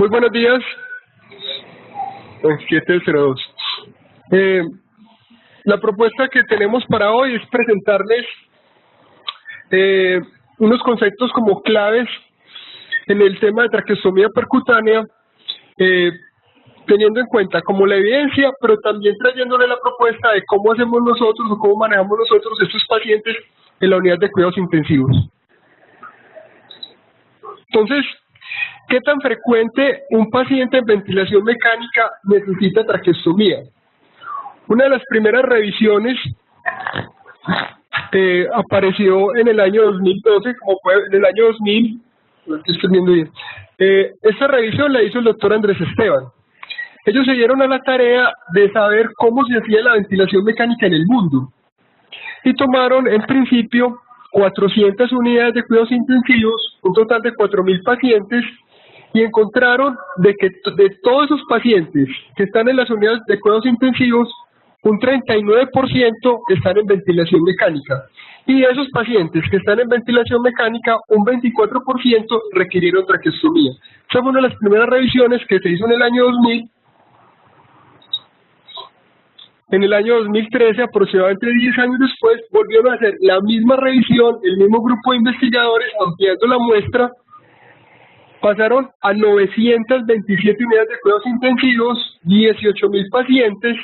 Muy buenos días. 702. La propuesta que tenemos para hoy es presentarles unos conceptos como claves en el tema de traqueostomía percutánea, teniendo en cuenta como la evidencia, pero también trayéndole la propuesta de cómo hacemos nosotros o cómo manejamos nosotros estos pacientes en la unidad de cuidados intensivos. Entonces, ¿qué tan frecuente un paciente en ventilación mecánica necesita traqueostomía? Una de las primeras revisiones apareció en el año 2012, como fue en el año 2000, estoy viendo bien. Esta revisión la hizo el doctor Andrés Esteban. Ellos se dieron a la tarea de saber cómo se hacía la ventilación mecánica en el mundo y tomaron en principio 400 unidades de cuidados intensivos, un total de 4.000 pacientes, y encontraron de que de todos esos pacientes que están en las unidades de cuidados intensivos, un 39% están en ventilación mecánica. Y de esos pacientes que están en ventilación mecánica, un 24% requirieron traqueostomía. Esa fue una de las primeras revisiones que se hizo en el año 2000. En el año 2013, aproximadamente 10 años después, volvieron a hacer la misma revisión, el mismo grupo de investigadores, ampliando la muestra. Pasaron a 927 unidades de cuidados intensivos, 18.000 pacientes,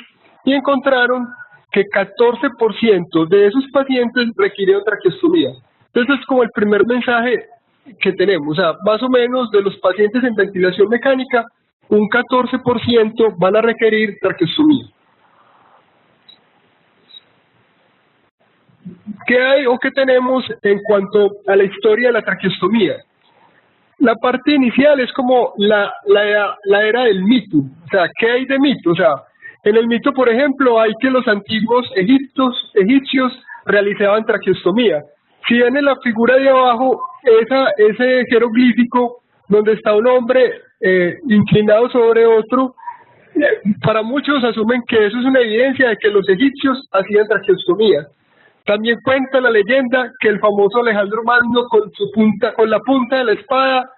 y encontraron que 14% de esos pacientes requirieron traqueostomía. Entonces es como el primer mensaje que tenemos, o sea, más o menos de los pacientes en ventilación mecánica, un 14% van a requerir traqueostomía. ¿Qué hay o qué tenemos en cuanto a la historia de la traqueostomía? La parte inicial es como la era del mito. O sea, ¿qué hay de mito? O sea, en el mito, por ejemplo, hay que los antiguos egipcios realizaban traqueostomía. Si ven en la figura de abajo, ese jeroglífico donde está un hombre inclinado sobre otro, para muchos asumen que eso es una evidencia de que los egipcios hacían traqueostomía. También cuenta la leyenda que el famoso Alejandro Magno con la punta de la espada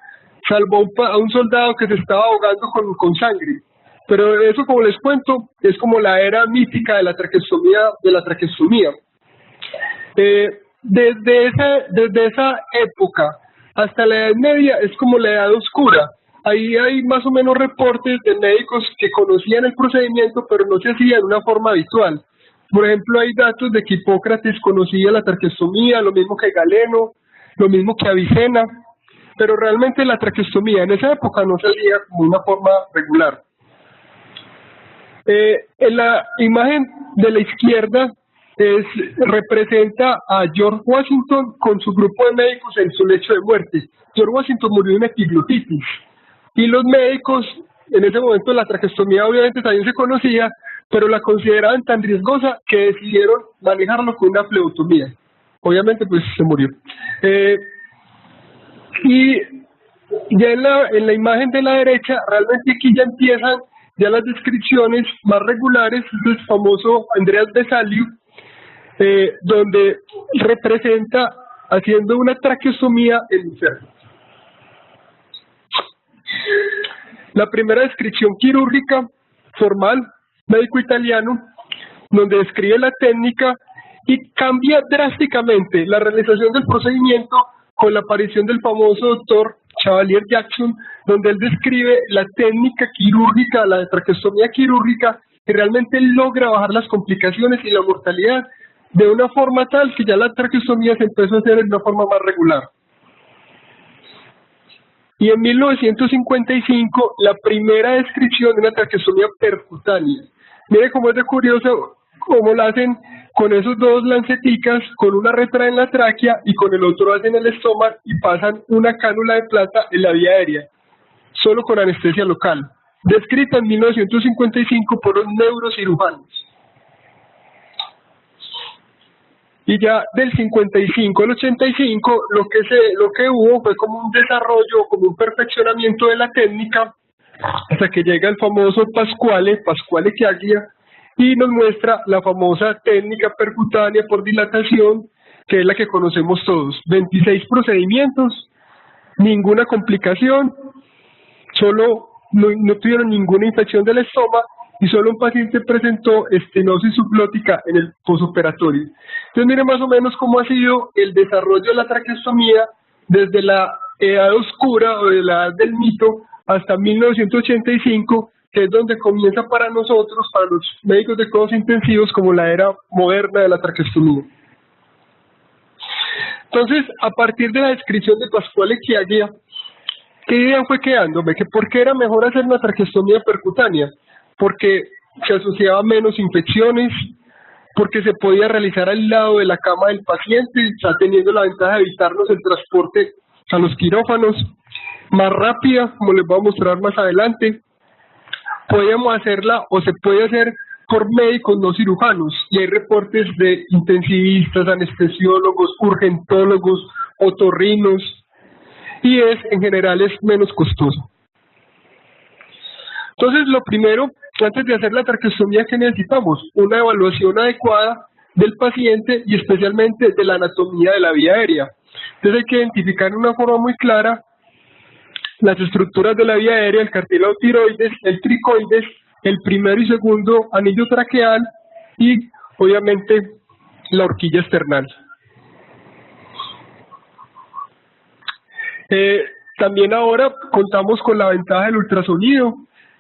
salvó a un soldado que se estaba ahogando con sangre. Pero eso, como les cuento, es como la era mítica de la traqueostomía. Desde esa época hasta la Edad Media es como la Edad Oscura. Ahí hay más o menos reportes de médicos que conocían el procedimiento, pero no se hacía de una forma habitual. Por ejemplo, hay datos de que Hipócrates conocía la traqueostomía, lo mismo que Galeno, lo mismo que Avicena, pero realmente la traqueostomía en esa época no se hacía como una forma regular. En la imagen de la izquierda representa a George Washington con su grupo de médicos en su lecho de muerte. George Washington murió de una epiglotitis y los médicos, en ese momento la traqueostomía obviamente también se conocía, pero la consideraban tan riesgosa que decidieron manejarlo con una flebotomía. Obviamente pues se murió. Y ya en la imagen de la derecha, realmente aquí ya empiezan ya las descripciones más regulares del famoso Andreas Vesalius, donde representa haciendo una traqueostomía en enfermo. La primera descripción quirúrgica formal, médico italiano, donde describe la técnica y cambia drásticamente la realización del procedimiento con la aparición del famoso doctor Chevalier Jackson, donde él describe la técnica quirúrgica, la traqueostomía quirúrgica, que realmente logra bajar las complicaciones y la mortalidad de una forma tal que ya la traqueostomía se empezó a hacer de una forma más regular. Y en 1955, la primera descripción de una traqueostomía percutánea. Mire cómo es de curioso cómo la hacen con esos dos lanceticas, con una retraen la tráquea y con el otro hacen el estómago y pasan una cánula de plata en la vía aérea, solo con anestesia local. Descrita en 1955 por los neurocirujanos. Y ya del 55 al 85 lo que hubo fue como un desarrollo, como un perfeccionamiento de la técnica, hasta que llega el famoso Pasquale Chiaglia, y nos muestra la famosa técnica percutánea por dilatación, que es la que conocemos todos. 26 procedimientos, ninguna complicación, solo no tuvieron ninguna infección del estómago y solo un paciente presentó estenosis subglótica en el posoperatorio. Entonces miren más o menos cómo ha sido el desarrollo de la traqueostomía desde la edad oscura o de la edad del mito hasta 1985, que es donde comienza para nosotros, para los médicos de cuidados intensivos, como la era moderna de la traqueostomía. Entonces, a partir de la descripción de Pascual Echiaggia, ¿qué idea fue quedándome? Que por qué era mejor hacer una traqueostomía percutánea, porque se asociaba menos infecciones, porque se podía realizar al lado de la cama del paciente, ya teniendo la ventaja de evitarnos el transporte a los quirófanos, más rápida, como les voy a mostrar más adelante. Podíamos hacerla o se puede hacer por médicos no cirujanos, y hay reportes de intensivistas, anestesiólogos, urgentólogos, otorrinos, y en general es menos costoso. Entonces, lo primero, antes de hacer la traqueostomía, ¿qué necesitamos? Una evaluación adecuada del paciente y especialmente de la anatomía de la vía aérea. Entonces hay que identificar de una forma muy clara las estructuras de la vía aérea, el cartílago tiroides, el cricoides, el primero y segundo anillo traqueal y obviamente la horquilla esternal. También ahora contamos con la ventaja del ultrasonido,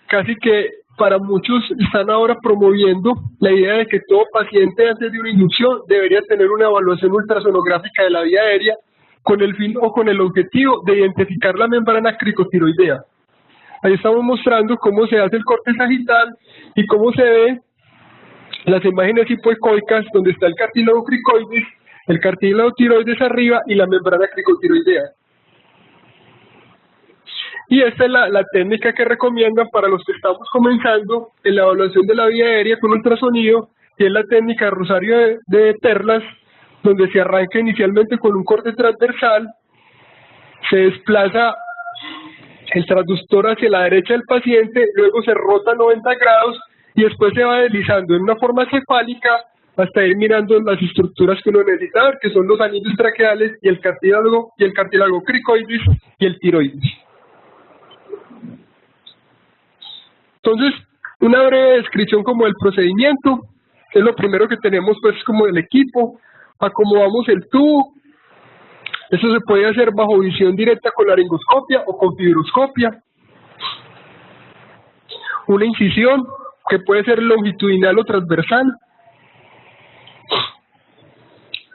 casi que para muchos están ahora promoviendo la idea de que todo paciente antes de una inducción debería tener una evaluación ultrasonográfica de la vía aérea con el fin o con el objetivo de identificar la membrana cricotiroidea. Ahí estamos mostrando cómo se hace el corte sagital y cómo se ve las imágenes hipoecoicas donde está el cartílago cricoides, el cartílago tiroides arriba y la membrana cricotiroidea. Y esta es la técnica que recomiendan para los que estamos comenzando en la evaluación de la vía aérea con ultrasonido, que es la técnica de rosario de perlas, donde se arranca inicialmente con un corte transversal, se desplaza el transductor hacia la derecha del paciente, luego se rota 90 grados y después se va deslizando en una forma cefálica hasta ir mirando las estructuras que uno necesita ver, que son los anillos traqueales y el cartílago cricoides y el tiroides. Entonces, una breve descripción como del procedimiento, es lo primero que tenemos pues como del equipo, acomodamos el tubo, eso se puede hacer bajo visión directa con laringoscopia o con fibroscopia, una incisión que puede ser longitudinal o transversal,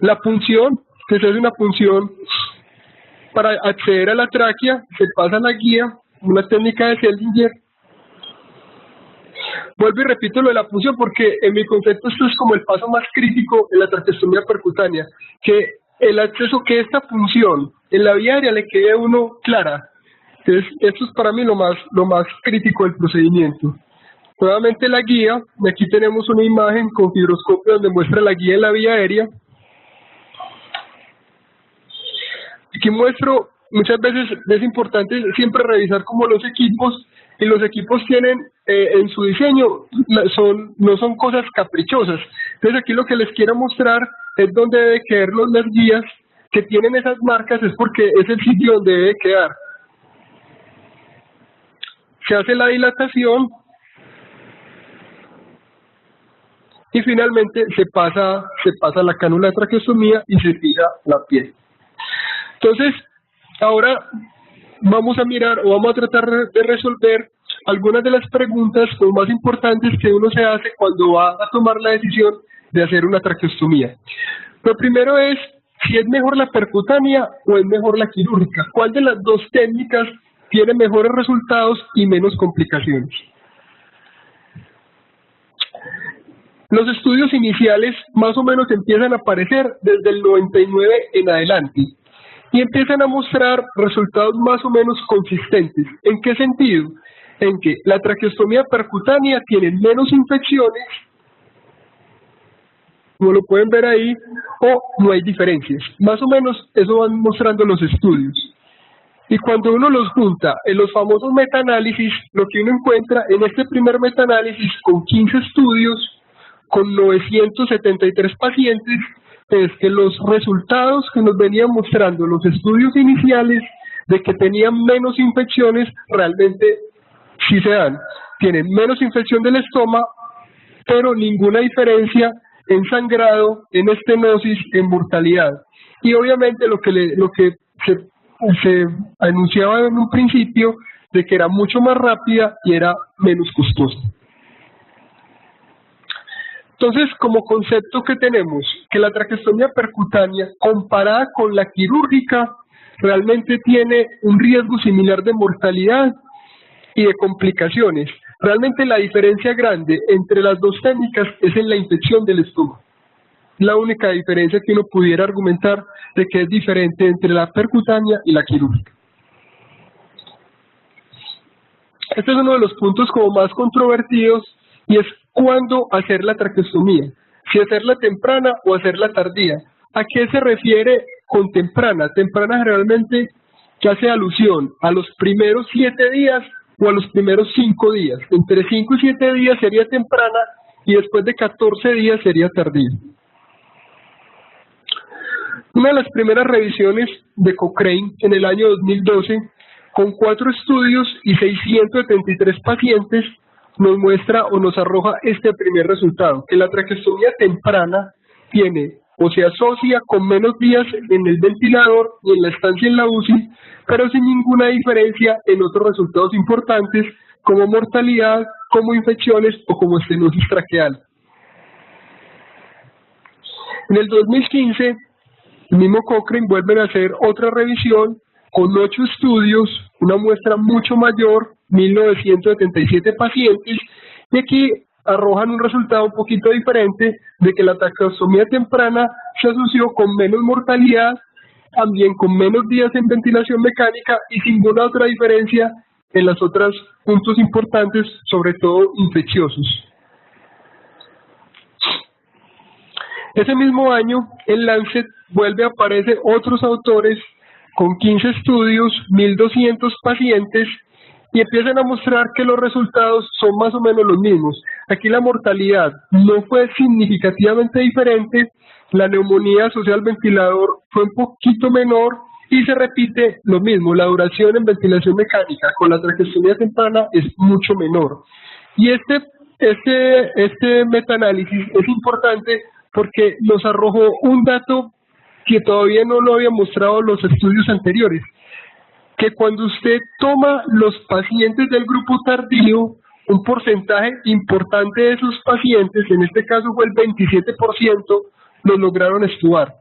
la punción, que se hace una punción para acceder a la tráquea, se pasa la guía, una técnica de Seldinger. Vuelvo y repito lo de la punción porque en mi concepto esto es como el paso más crítico en la traqueostomía percutánea, que el acceso, que esta punción en la vía aérea le quede a uno clara. Entonces esto es para mí lo más crítico del procedimiento. Nuevamente la guía, y aquí tenemos una imagen con fibroscopio donde muestra la guía en la vía aérea. Aquí muestro, muchas veces es importante siempre revisar como los equipos, y los equipos tienen en su diseño, no son cosas caprichosas. Entonces aquí lo que les quiero mostrar es donde debe quedar las guías que tienen esas marcas, es porque es el sitio donde debe quedar. Se hace la dilatación y finalmente se pasa la cánula de traqueostomía y se fija la piel. Entonces, ahora vamos a mirar o vamos a tratar de resolver algunas de las preguntas más importantes que uno se hace cuando va a tomar la decisión de hacer una traqueostomía. Lo primero es si es mejor la percutánea o es mejor la quirúrgica. ¿Cuál de las dos técnicas tiene mejores resultados y menos complicaciones? Los estudios iniciales más o menos empiezan a aparecer desde el 99 en adelante y empiezan a mostrar resultados más o menos consistentes. ¿En qué sentido? En que la traqueostomía percutánea tiene menos infecciones, como lo pueden ver ahí, o no hay diferencias. Más o menos eso van mostrando los estudios. Y cuando uno los junta en los famosos metaanálisis, lo que uno encuentra en este primer metaanálisis con 15 estudios, con 973 pacientes, es que los resultados que nos venían mostrando los estudios iniciales de que tenían menos infecciones realmente sí se dan. Tienen menos infección del estómago, pero ninguna diferencia en sangrado, en estenosis, en mortalidad. Y obviamente lo que se anunciaba en un principio de que era mucho más rápida y era menos costosa. Entonces, como concepto que tenemos, que la traqueostomía percutánea comparada con la quirúrgica realmente tiene un riesgo similar de mortalidad y de complicaciones. Realmente la diferencia grande entre las dos técnicas es en la infección del estómago. La única diferencia que uno pudiera argumentar de que es diferente entre la percutánea y la quirúrgica. Este es uno de los puntos como más controvertidos y es cuándo hacer la traqueostomía, si hacerla temprana o hacerla tardía. ¿A qué se refiere con temprana? Temprana generalmente que hace alusión a los primeros 7 días o a los primeros 5 días. Entre 5 y 7 días sería temprana y después de 14 días sería tardía. Una de las primeras revisiones de Cochrane en el año 2012, con 4 estudios y 673 pacientes, nos muestra o nos arroja este primer resultado, que la traqueostomía temprana tiene o se asocia con menos días en el ventilador y en la estancia en la UCI, pero sin ninguna diferencia en otros resultados importantes como mortalidad, como infecciones o como estenosis traqueal. En el 2015, el mismo Cochrane vuelve a hacer otra revisión con 8 estudios, una muestra mucho mayor, 1977 pacientes, y aquí arrojan un resultado un poquito diferente de que la traqueostomía temprana se asoció con menos mortalidad, también con menos días en ventilación mecánica y sin ninguna otra diferencia en los otros puntos importantes, sobre todo infecciosos. Ese mismo año, en Lancet vuelve a aparecer otros autores con 15 estudios, 1.200 pacientes, y empiezan a mostrar que los resultados son más o menos los mismos. Aquí la mortalidad no fue significativamente diferente, la neumonía asociada al ventilador fue un poquito menor y se repite lo mismo, la duración en ventilación mecánica con la traqueostomía temprana es mucho menor. Y este metaanálisis es importante porque nos arrojó un dato que todavía no lo habían mostrado los estudios anteriores, que cuando usted toma los pacientes del grupo tardío, un porcentaje importante de esos pacientes, en este caso fue el 27%, los lograron extubar.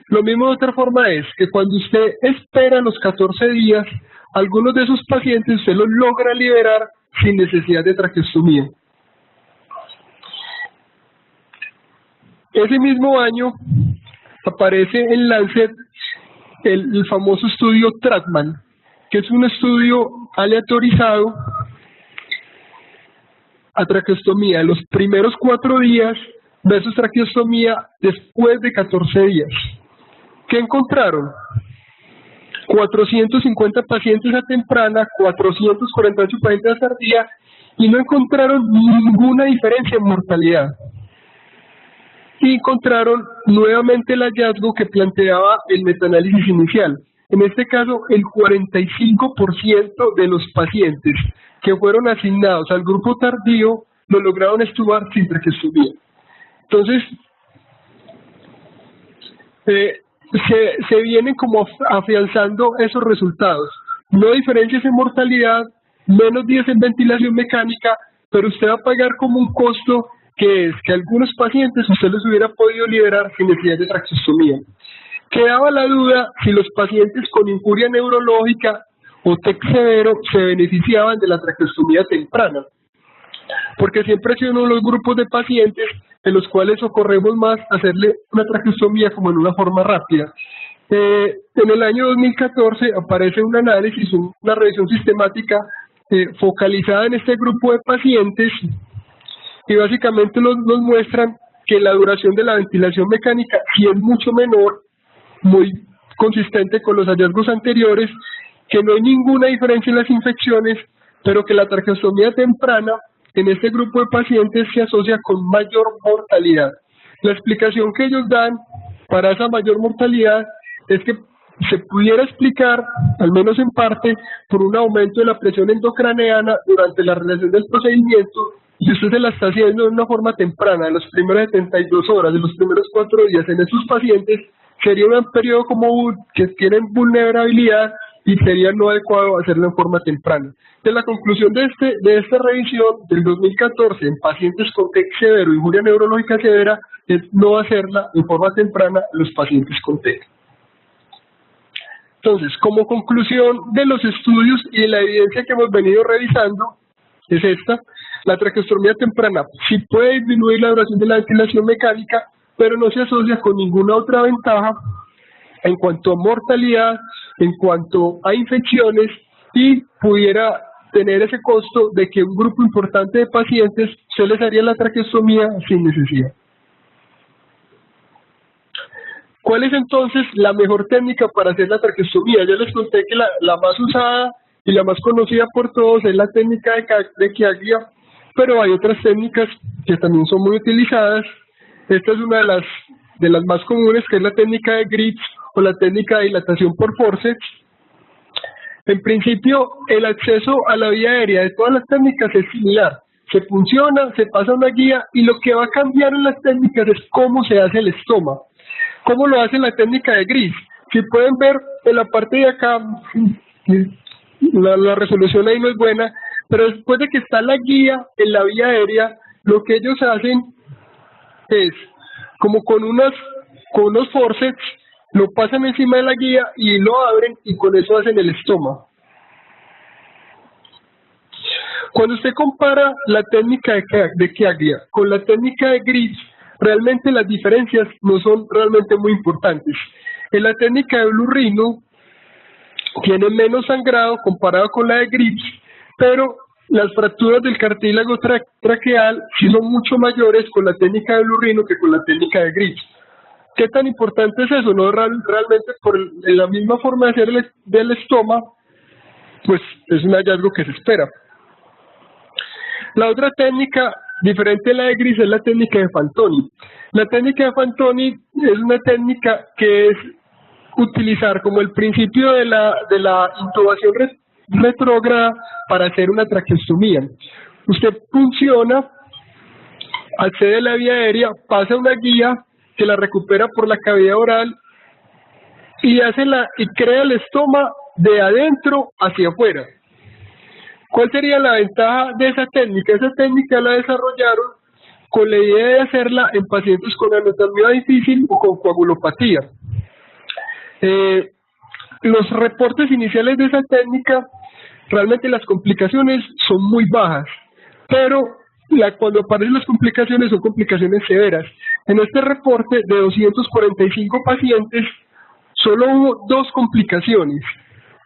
Lo mismo de otra forma es que cuando usted espera los 14 días, algunos de esos pacientes usted los logra liberar sin necesidad de traqueostomía. Ese mismo año aparece en Lancet el famoso estudio Trackman, que es un estudio aleatorizado a traqueostomía los primeros 4 días versus traqueostomía después de 14 días. ¿Qué encontraron? 450 pacientes a temprana, 448 pacientes a tardía y no encontraron ninguna diferencia en mortalidad. Y encontraron nuevamente el hallazgo que planteaba el metaanálisis inicial. En este caso, el 45% de los pacientes que fueron asignados al grupo tardío lo lograron extubar sin traqueostomía. Entonces, se vienen como afianzando esos resultados. No diferencias en mortalidad, menos días en ventilación mecánica, pero usted va a pagar como un costo que es que algunos pacientes usted los hubiera podido liberar sin necesidad de traqueostomía. Quedaba la duda si los pacientes con injuria neurológica o TEC severo se beneficiaban de la traqueostomía temprana, porque siempre ha sido uno de los grupos de pacientes en los cuales socorremos más hacerle una traqueostomía como en una forma rápida. En el año 2014 aparece un análisis, una revisión sistemática focalizada en este grupo de pacientes y básicamente nos muestran que la duración de la ventilación mecánica sí es mucho menor, muy consistente con los hallazgos anteriores, que no hay ninguna diferencia en las infecciones, pero que la traqueostomía temprana en este grupo de pacientes se asocia con mayor mortalidad. La explicación que ellos dan para esa mayor mortalidad es que se pudiera explicar, al menos en parte, por un aumento de la presión endocraneana durante la realización del procedimiento, y usted se la está haciendo de una forma temprana, de las primeras 72 horas, de los primeros 4 días en esos pacientes, sería un periodo como que tienen vulnerabilidad y sería no adecuado hacerlo en forma temprana. Entonces, la conclusión de esta revisión del 2014 en pacientes con TEC severo y injuria neurológica severa es no hacerla en forma temprana en los pacientes con TEC. Entonces, como conclusión de los estudios y de la evidencia que hemos venido revisando, es esta: la traqueostomía temprana sí puede disminuir la duración de la ventilación mecánica, pero no se asocia con ninguna otra ventaja en cuanto a mortalidad, en cuanto a infecciones, y pudiera tener ese costo de que un grupo importante de pacientes se les haría la traqueostomía sin necesidad. ¿Cuál es entonces la mejor técnica para hacer la traqueostomía? Ya les conté que la más usada y la más conocida por todos es la técnica de Chiaglia, pero hay otras técnicas que también son muy utilizadas. Esta es una de las más comunes, que es la técnica de Griggs o la técnica de dilatación por forceps. En principio, el acceso a la vía aérea de todas las técnicas es similar. Se funciona, se pasa una guía, y lo que va a cambiar en las técnicas es cómo se hace el estoma. ¿Cómo lo hace la técnica de Griggs? Si pueden ver en la parte de acá, la resolución ahí no es buena, pero después de que está la guía en la vía aérea, lo que ellos hacen es, como con unos forceps, lo pasan encima de la guía y lo abren, y con eso hacen el estoma. Cuando usted compara la técnica de Chiaglia con la técnica de Griggs, realmente las diferencias no son realmente muy importantes. En la técnica de Blue Rhino tiene menos sangrado comparado con la de Griggs, pero las fracturas del cartílago traqueal sí son mucho mayores con la técnica de Blue Rhino que con la técnica de Griggs. ¿Qué tan importante es eso? No, realmente por la misma forma de hacer del estoma, pues es un hallazgo que se espera. La otra técnica diferente a la de Griggs es la técnica de Fantoni. La técnica de Fantoni es una técnica que es utilizar como el principio de la intubación retrógrada para hacer una traqueostomía. Usted funciona, accede a la vía aérea, pasa una guía que la recupera por la cavidad oral y crea el estoma de adentro hacia afuera. ¿Cuál sería la ventaja de esa técnica? Esa técnica la desarrollaron con la idea de hacerla en pacientes con anatomía difícil o con coagulopatía. Los reportes iniciales de esa técnica, realmente las complicaciones son muy bajas, pero cuando aparecen las complicaciones son complicaciones severas. En este reporte de 245 pacientes, solo hubo 2 complicaciones.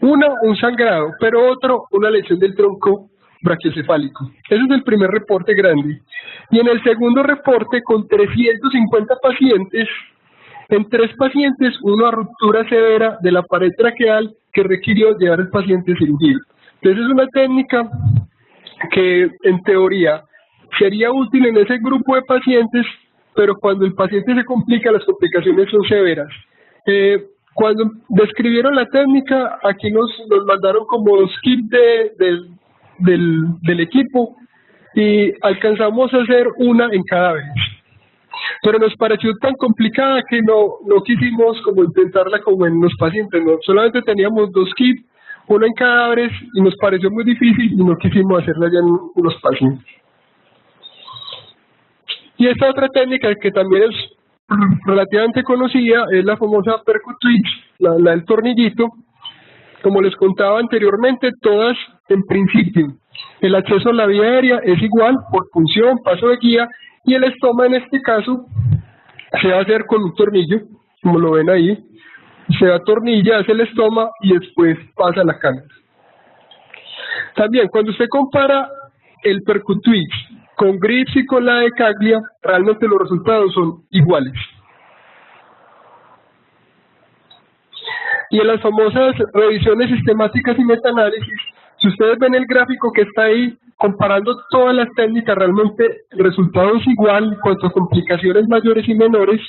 Una, un sangrado, pero otro, una lesión del tronco brachiocefálico. Ese es el primer reporte grande. Y en el segundo reporte, con 350 pacientes, en 3 pacientes, una ruptura severa de la pared traqueal que requirió llevar al paciente a cirugía. Entonces es una técnica que en teoría sería útil en ese grupo de pacientes, pero cuando el paciente se complica, las complicaciones son severas. Cuando describieron la técnica, aquí nos mandaron como 2 kits del equipo y alcanzamos a hacer una en cadáveres. Pero nos pareció tan complicada que no quisimos como intentarla como en los pacientes, ¿no? Solamente teníamos 2 kits, una en cadáveres, y nos pareció muy difícil y no quisimos hacerla ya en los pacientes. Y esta otra técnica que también es relativamente conocida es la famosa Percut Twitch, la del tornillito. Como les contaba anteriormente, todas en principio el acceso a la vía aérea es igual por punción, paso de guía, y el estoma en este caso se va a hacer con un tornillo, como lo ven ahí. Se atornilla, hace el estoma y después pasa la cámara. También cuando usted compara el Percut Twitch con Griggs y con la de Chiaglia, realmente los resultados son iguales. Y en las famosas revisiones sistemáticas y metaanálisis, si ustedes ven el gráfico que está ahí, comparando todas las técnicas, realmente el resultado es igual en cuanto a complicaciones mayores y menores.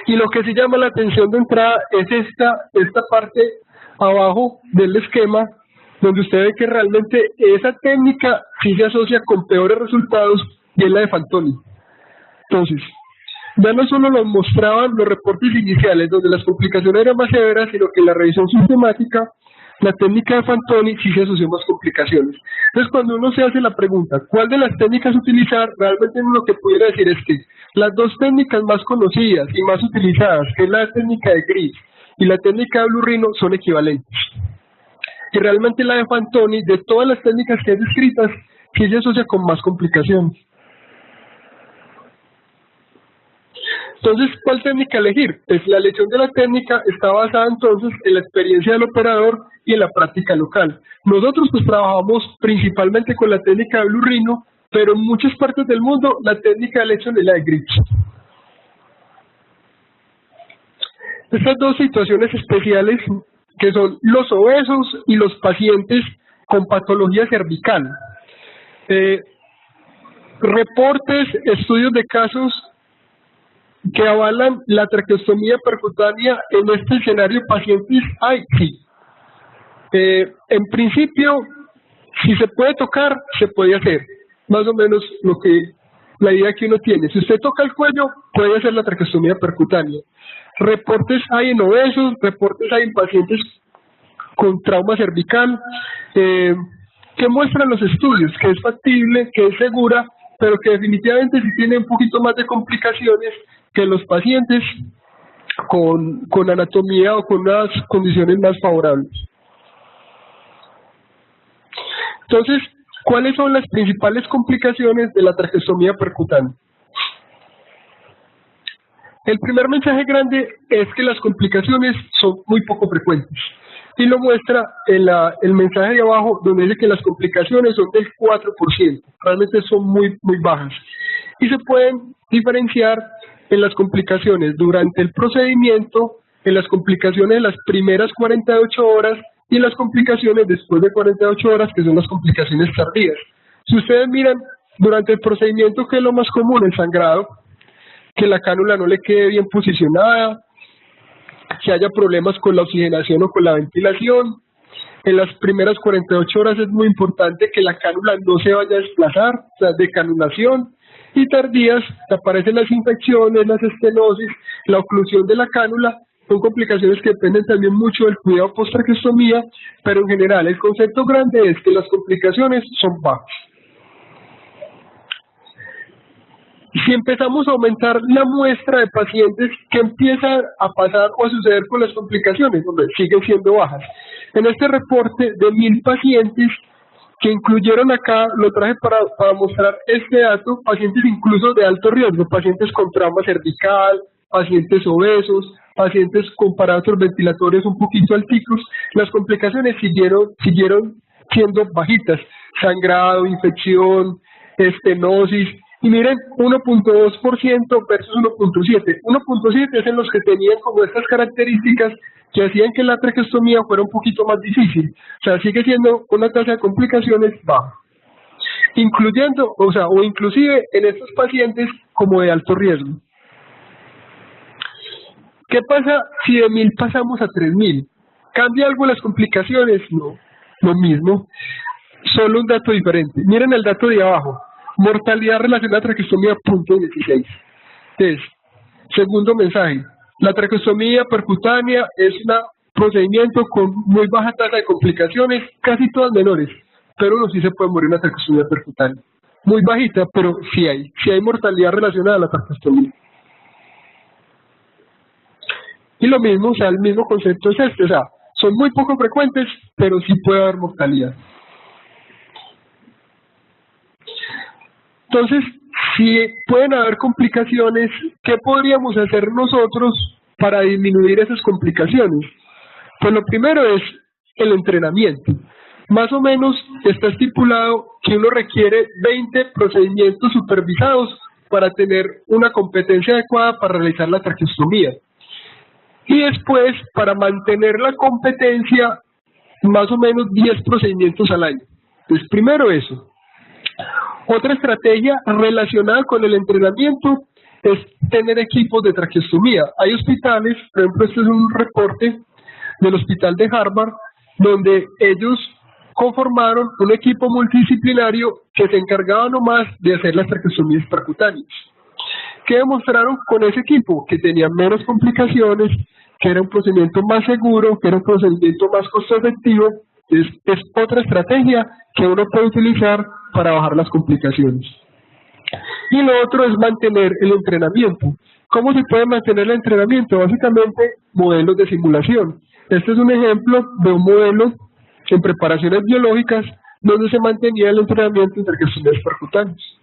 Y lo que sí llama la atención de entrada es esta parte abajo del esquema, donde usted ve que realmente esa técnica sí se asocia con peores resultados, y es la de Fantoni. Entonces, ya no solo nos mostraban los reportes iniciales donde las complicaciones eran más severas, sino que en la revisión sistemática, la técnica de Fantoni sí se asoció más complicaciones. Entonces, cuando uno se hace la pregunta, ¿cuál de las técnicas utilizar? Realmente uno lo que pudiera decir es que las dos técnicas más conocidas y más utilizadas, que es la técnica de Gris y la técnica de Blurrino, son equivalentes. Y realmente la de Fantoni, de todas las técnicas que hay descritas, sí se asocia con más complicaciones. Entonces, ¿cuál técnica elegir? Pues la elección de la técnica está basada entonces en la experiencia del operador y en la práctica local. Nosotros pues trabajamos principalmente con la técnica de Blurrino, pero en muchas partes del mundo la técnica de elección es la de Grips. Estas dos situaciones especiales, que son los obesos y los pacientes con patología cervical. Reportes, estudios de casos que avalan la traqueostomía percutánea en este escenario pacientes hay, sí. En principio, si se puede tocar, se puede hacer. Más o menos la idea que uno tiene. Si usted toca el cuello, puede hacer la traqueostomía percutánea. Reportes hay en obesos, reportes hay en pacientes con trauma cervical, que muestran los estudios, que es factible, que es segura, pero que definitivamente sí tiene un poquito más de complicaciones que los pacientes con anatomía o con unas condiciones más favorables. Entonces, ¿cuáles son las principales complicaciones de la traqueostomía percutánea? El primer mensaje grande es que las complicaciones son muy poco frecuentes. Y lo muestra en el mensaje de abajo, donde dice que las complicaciones son del 4%. Realmente son muy bajas. Y se pueden diferenciar en las complicaciones durante el procedimiento, en las complicaciones de las primeras 48 horas y en las complicaciones después de 48 horas, que son las complicaciones tardías. Si ustedes miran, durante el procedimiento, ¿qué es lo más común? El sangrado, que la cánula no le quede bien posicionada, que haya problemas con la oxigenación o con la ventilación. En las primeras 48 horas es muy importante que la cánula no se vaya a desplazar, o sea, decanulación. Y tardías, aparecen las infecciones, las estenosis, la oclusión de la cánula. Son complicaciones que dependen también mucho del cuidado post-traqueostomía, pero en general el concepto grande es que las complicaciones son bajas. Si empezamos a aumentar la muestra de pacientes, ¿qué empieza a pasar o a suceder con las complicaciones? Hombre, siguen siendo bajas. En este reporte de 1000 pacientes que incluyeron acá, lo traje para mostrar este dato, pacientes incluso de alto riesgo, pacientes con trauma cervical, pacientes obesos, pacientes con parámetros ventilatorios un poquito alticos, las complicaciones siguieron siendo bajitas, sangrado, infección, estenosis. Y miren, 1.2% versus 1.7. 1.7 es en los que tenían como estas características que hacían que la traqueostomía fuera un poquito más difícil. O sea, sigue siendo una tasa de complicaciones baja. Incluyendo, o inclusive en estos pacientes como de alto riesgo. ¿Qué pasa si de 1000 pasamos a 3000? ¿Cambia algo las complicaciones? No, lo mismo. Solo un dato diferente. Miren el dato de abajo. Mortalidad relacionada a traqueostomía, 0.16. Entonces, segundo mensaje, la traqueostomía percutánea es un procedimiento con muy baja tasa de complicaciones, casi todas menores, pero uno sí se puede morir en la traqueostomía percutánea. Muy bajita, pero sí hay mortalidad relacionada a la traqueostomía. Y lo mismo, o sea, el mismo concepto es este, o sea, son muy poco frecuentes, pero sí puede haber mortalidad. Entonces, si pueden haber complicaciones, ¿qué podríamos hacer nosotros para disminuir esas complicaciones? Pues lo primero es el entrenamiento. Más o menos está estipulado que uno requiere 20 procedimientos supervisados para tener una competencia adecuada para realizar la traqueostomía. Y después, para mantener la competencia, más o menos 10 procedimientos al año. Entonces, primero eso. Otra estrategia relacionada con el entrenamiento es tener equipos de traqueostomía. Hay hospitales, por ejemplo, este es un reporte del hospital de Harvard, donde ellos conformaron un equipo multidisciplinario que se encargaba nomás de hacer las traqueostomías percutáneas. ¿Qué demostraron con ese equipo? Que tenía menos complicaciones, que era un procedimiento más seguro, que era un procedimiento más costo efectivo. Es otra estrategia que uno puede utilizar para bajar las complicaciones. Y lo otro es mantener el entrenamiento. ¿Cómo se puede mantener el entrenamiento? Básicamente, modelos de simulación. Este es un ejemplo de un modelo en preparaciones biológicas donde se mantenía el entrenamiento en traqueostomías percutáneas.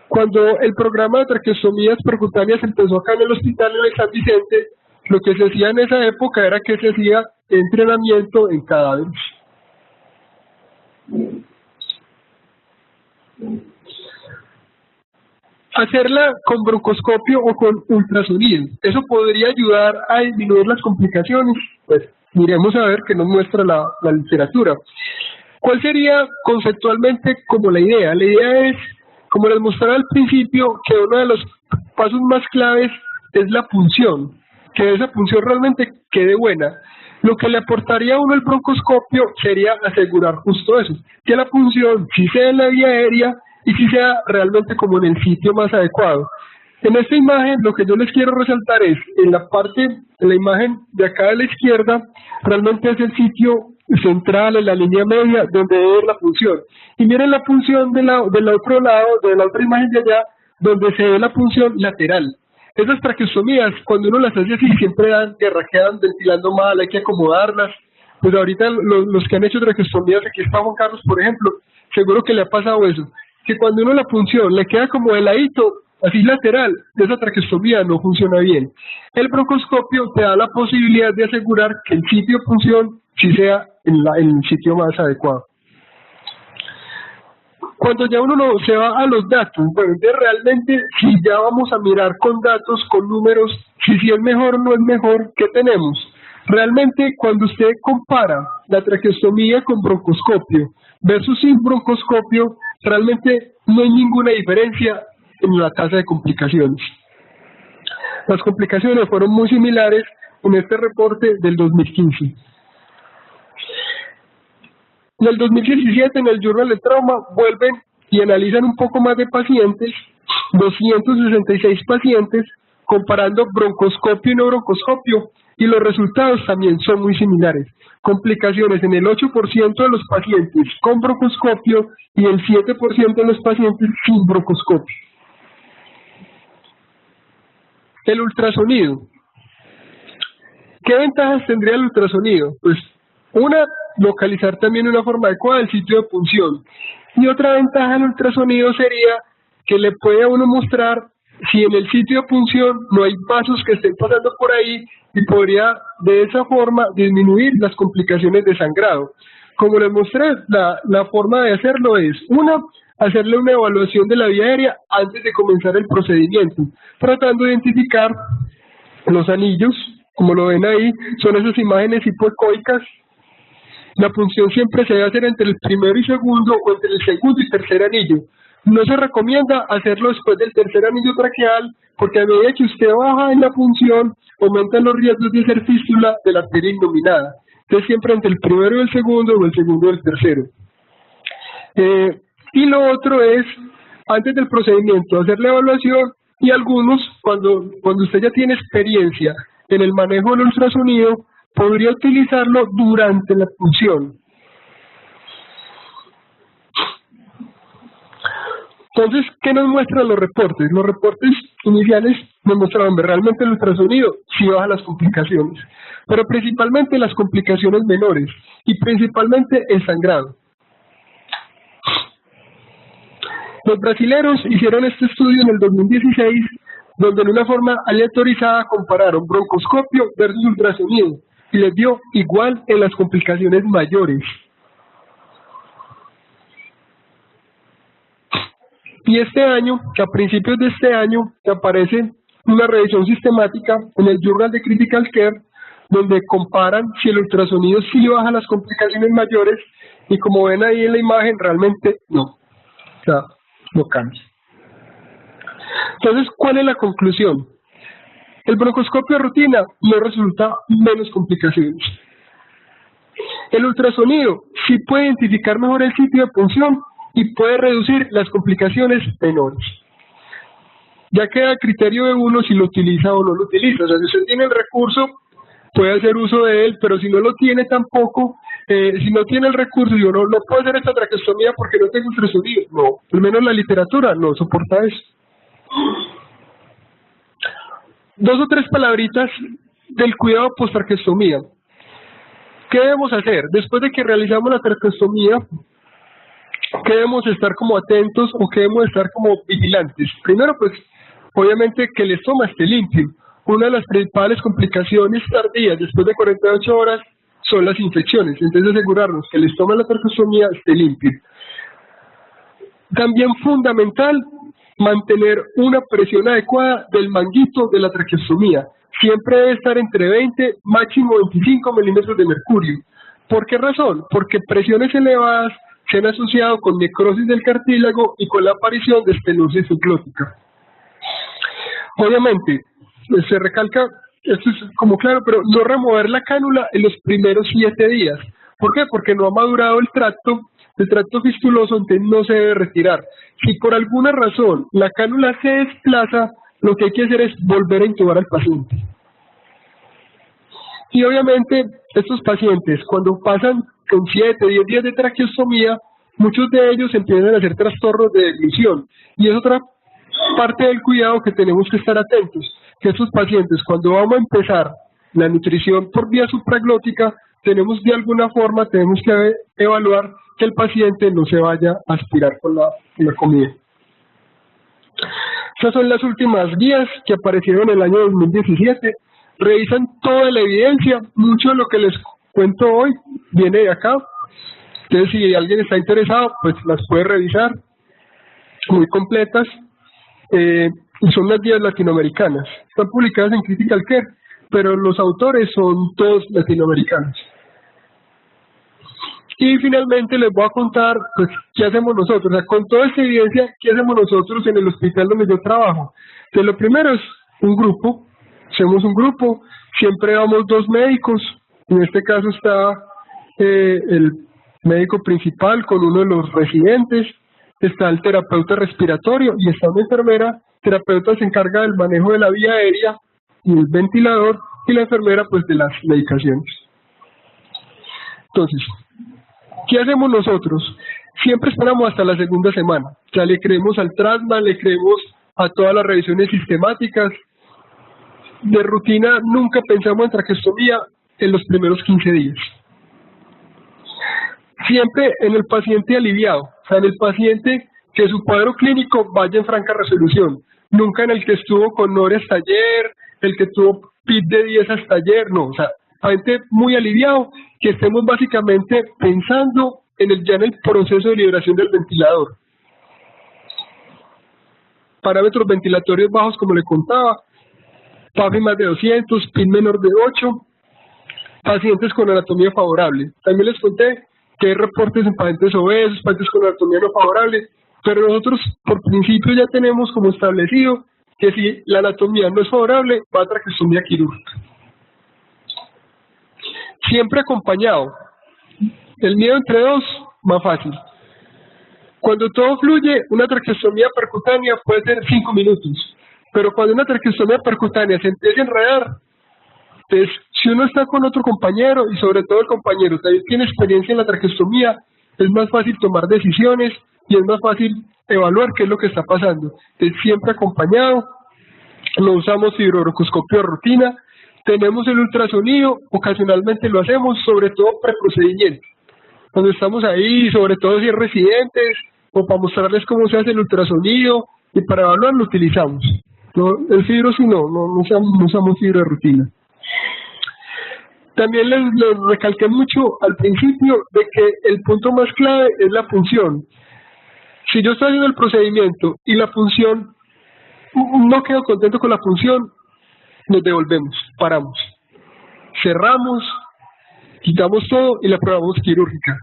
Cuando el programa de traqueostomías percutáneas empezó acá en el hospital en el San Vicente, lo que se hacía en esa época era que se hacía entrenamiento en cadáveres. Hacerla con broncoscopio o con ultrasonido, eso podría ayudar a disminuir las complicaciones. Pues miremos a ver qué nos muestra la literatura. ¿Cuál sería conceptualmente como la idea? La idea es, como les mostraba al principio, que uno de los pasos más claves es la punción, que esa punción realmente quede buena. Lo que le aportaría a uno el broncoscopio sería asegurar justo eso, que la punción sí sea en la vía aérea y sí sea realmente como en el sitio más adecuado. En esta imagen lo que yo les quiero resaltar es, en la parte, en la imagen de acá de la izquierda, realmente es el sitio central, en la línea media, donde debe ver la punción. Y miren la punción del otro lado, de la otra imagen de allá, donde se ve la punción lateral. Esas traqueostomías, cuando uno las hace así, siempre dan guerra, quedan ventilando mal, hay que acomodarlas. Pues ahorita los que han hecho traqueostomías, aquí está Juan Carlos, por ejemplo, seguro que le ha pasado eso, que cuando uno la punción le queda como de ladito, así lateral, esa traqueostomía no funciona bien. El broncoscopio te da la posibilidad de asegurar que el sitio de punción sí sea en el sitio más adecuado. Cuando ya uno no se va a los datos, bueno, realmente si ya vamos a mirar con datos, con números, si es mejor o no es mejor, ¿qué tenemos? Realmente cuando usted compara la traqueostomía con broncoscopio versus sin broncoscopio, realmente no hay ninguna diferencia en la tasa de complicaciones. Las complicaciones fueron muy similares en este reporte del 2015. En el 2017, en el Journal de Trauma, vuelven y analizan un poco más de pacientes, 266 pacientes, comparando broncoscopio y no broncoscopio, y los resultados también son muy similares. Complicaciones en el 8% de los pacientes con broncoscopio y el 7% de los pacientes sin broncoscopio. El ultrasonido. ¿Qué ventajas tendría el ultrasonido? Pues una, localizar también de una forma adecuada el sitio de punción. Y otra ventaja del ultrasonido sería que le puede a uno mostrar si en el sitio de punción no hay vasos que estén pasando por ahí y podría de esa forma disminuir las complicaciones de sangrado. Como les mostré, la forma de hacerlo es, una, hacerle una evaluación de la vía aérea antes de comenzar el procedimiento, tratando de identificar los anillos, como lo ven ahí, son esas imágenes hipoecoicas. La punción siempre se debe hacer entre el primero y segundo o entre el segundo y tercer anillo. No se recomienda hacerlo después del tercer anillo traqueal porque a medida que usted baja en la punción aumentan los riesgos de hacer fístula de la arteria innominada. Entonces siempre entre el primero y el segundo o el segundo y el tercero. Y lo otro es, antes del procedimiento, hacer la evaluación y algunos, cuando usted ya tiene experiencia en el manejo del ultrasonido, podría utilizarlo durante la punción. Entonces, ¿qué nos muestran los reportes? Los reportes iniciales nos mostraban que realmente el ultrasonido sí baja las complicaciones, pero principalmente las complicaciones menores y principalmente el sangrado. Los brasileños hicieron este estudio en el 2016, donde en una forma aleatorizada compararon broncoscopio versus ultrasonido y les dio igual en las complicaciones mayores. Y este año, que a principios de este año, que aparece una revisión sistemática en el Journal de Critical Care, donde comparan si el ultrasonido sí baja las complicaciones mayores, y como ven ahí en la imagen, realmente no. O sea, no cambia. Entonces, ¿cuál es la conclusión? El broncoscopio de rutina no resulta menos complicaciones. El ultrasonido sí puede identificar mejor el sitio de punción y puede reducir las complicaciones menores. Ya queda a criterio de uno si lo utiliza o no lo utiliza. O sea, si usted tiene el recurso, puede hacer uso de él, pero si no lo tiene tampoco, si no tiene el recurso, yo no puedo hacer esta traqueostomía porque no tengo ultrasonido. No, al menos la literatura no soporta eso. 2 o 3 palabritas del cuidado post-traqueostomía. ¿Qué debemos hacer? Después de que realizamos la traqueostomía, ¿qué debemos estar como atentos o qué debemos estar como vigilantes? Primero, pues, obviamente que el estómago esté limpio. Una de las principales complicaciones tardías después de 48 horas son las infecciones. Entonces, asegurarnos que el estómago de la traqueostomía esté limpio. También fundamental, mantener una presión adecuada del manguito de la traqueostomía. Siempre debe estar entre 20, máximo 25 milímetros de mercurio. ¿Por qué razón? Porque presiones elevadas se han asociado con necrosis del cartílago y con la aparición de estenosis subglótica. Obviamente, se recalca, esto es como claro, pero no remover la cánula en los primeros 7 días. ¿Por qué? Porque no ha madurado el tracto fistuloso, entonces no se debe retirar. Si por alguna razón la cánula se desplaza, lo que hay que hacer es volver a intubar al paciente. Y obviamente estos pacientes, cuando pasan con 7, 10 días de traqueostomía, muchos de ellos empiezan a hacer trastornos de deglución. Y es otra parte del cuidado que tenemos que estar atentos, que estos pacientes, cuando vamos a empezar la nutrición por vía supraglótica, tenemos de alguna forma, tenemos que evaluar que el paciente no se vaya a aspirar con la comida. Estas son las últimas guías que aparecieron en el año 2017. Revisan toda la evidencia, mucho de lo que les cuento hoy viene de acá. Entonces, si alguien está interesado, pues las puede revisar, muy completas. Y son las guías latinoamericanas. Están publicadas en Critical Care, pero los autores son todos latinoamericanos. Y finalmente les voy a contar, pues, qué hacemos nosotros. O sea, con toda esta evidencia, ¿qué hacemos nosotros en el hospital donde yo trabajo? Entonces, lo primero es un grupo. Hacemos un grupo, siempre vamos 2 médicos. En este caso está el médico principal con uno de los residentes. Está el terapeuta respiratorio y está una enfermera. El terapeuta se encarga del manejo de la vía aérea y el ventilador, y la enfermera pues de las medicaciones. Entonces, ¿qué hacemos nosotros? Siempre esperamos hasta la segunda semana. O sea, le creemos al TRASMA, le creemos a todas las revisiones sistemáticas. De rutina nunca pensamos en traqueostomía en los primeros 15 días. Siempre en el paciente aliviado, o sea, en el paciente que su cuadro clínico vaya en franca resolución. Nunca en el que estuvo con NORE hasta ayer, el que tuvo PIT de 10 hasta ayer, no. O sea, paciente muy aliviado, que estemos básicamente pensando ya en el proceso de liberación del ventilador. Parámetros ventilatorios bajos, como le contaba, PAFI más de 200, PIT menor de 8, pacientes con anatomía favorable. También les conté que hay reportes en pacientes obesos, pacientes con anatomía no favorable, pero nosotros por principio ya tenemos como establecido que si la anatomía no es favorable, va a traqueostomía quirúrgica. Siempre acompañado. El miedo entre 2, más fácil. Cuando todo fluye, una traqueostomía percutánea puede ser 5 minutos, pero cuando una traqueostomía percutánea se empieza a enredar, entonces, si uno está con otro compañero, y sobre todo el compañero también tiene experiencia en la traqueostomía, es más fácil tomar decisiones y es más fácil evaluar qué es lo que está pasando. Entonces, siempre acompañado, no usamos fibrobroncoscopio de rutina, tenemos el ultrasonido, ocasionalmente lo hacemos, sobre todo preprocedimiento. Cuando estamos ahí, sobre todo si es residentes, o para mostrarles cómo se hace el ultrasonido, y para evaluar lo utilizamos. No, el fibro sí no usamos fibro de rutina. También les recalqué mucho al principio de que el punto más clave es la función. Si yo estoy haciendo el procedimiento y la función, no quedo contento con la función, nos devolvemos, paramos, cerramos, quitamos todo y la probamos quirúrgica.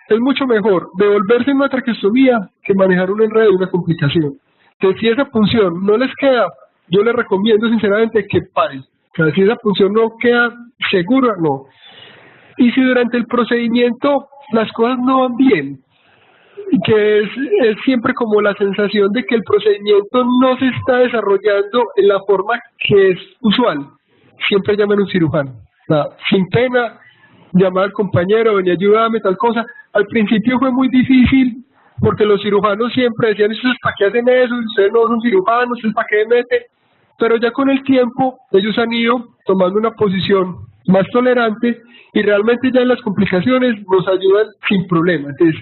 Es mucho mejor devolverse en una traqueostomía que manejar un enredo y una complicación. Entonces, si esa punción no les queda, yo les recomiendo sinceramente que paren. O sea, si esa punción no queda segura, no. Y si durante el procedimiento las cosas no van bien, que es siempre como la sensación de que el procedimiento no se está desarrollando en la forma que es usual, siempre llamen a un cirujano. O sea, sin pena, llamar al compañero, vení, ayúdame, tal cosa. Al principio fue muy difícil porque los cirujanos siempre decían, ¿ustedes para qué hacen eso? Ustedes no son cirujanos, ¿ustedes para qué meten? Pero ya con el tiempo ellos han ido tomando una posición más tolerante y realmente ya en las complicaciones nos ayudan sin problema. Entonces,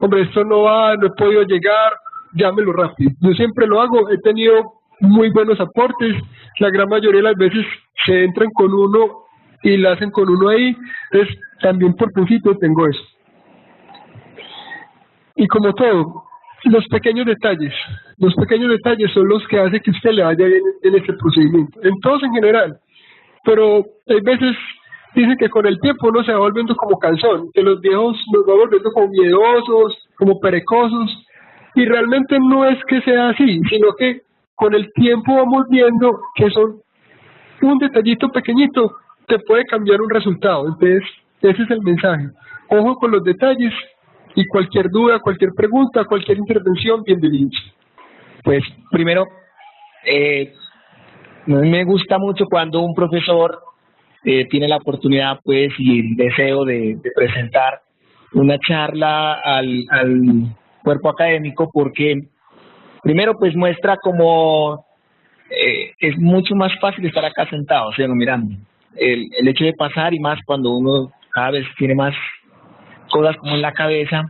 hombre, esto no va, no he podido llegar, llámelo rápido. Yo siempre lo hago, he tenido muy buenos aportes, la gran mayoría de las veces se entran con uno y la hacen con uno ahí, entonces también por principio tengo eso. Y como todo, los pequeños detalles son los que hacen que usted le vaya bien en este procedimiento, en todos en general, pero hay veces dicen que con el tiempo uno se va volviendo como cansón, que los viejos nos va volviendo como miedosos, como perezosos, y realmente no es que sea así, sino que con el tiempo vamos viendo que son un detallito pequeñito te puede cambiar un resultado. Entonces, ese es el mensaje. Ojo con los detalles y cualquier duda, cualquier pregunta, cualquier intervención, bienvenidos. Pues primero, me gusta mucho cuando un profesor tiene la oportunidad pues y el deseo de presentar una charla al cuerpo académico, porque primero pues muestra como es mucho más fácil estar acá sentado, o sea, no mirando. El hecho de pasar, y más cuando uno cada vez tiene más cosas como en la cabeza,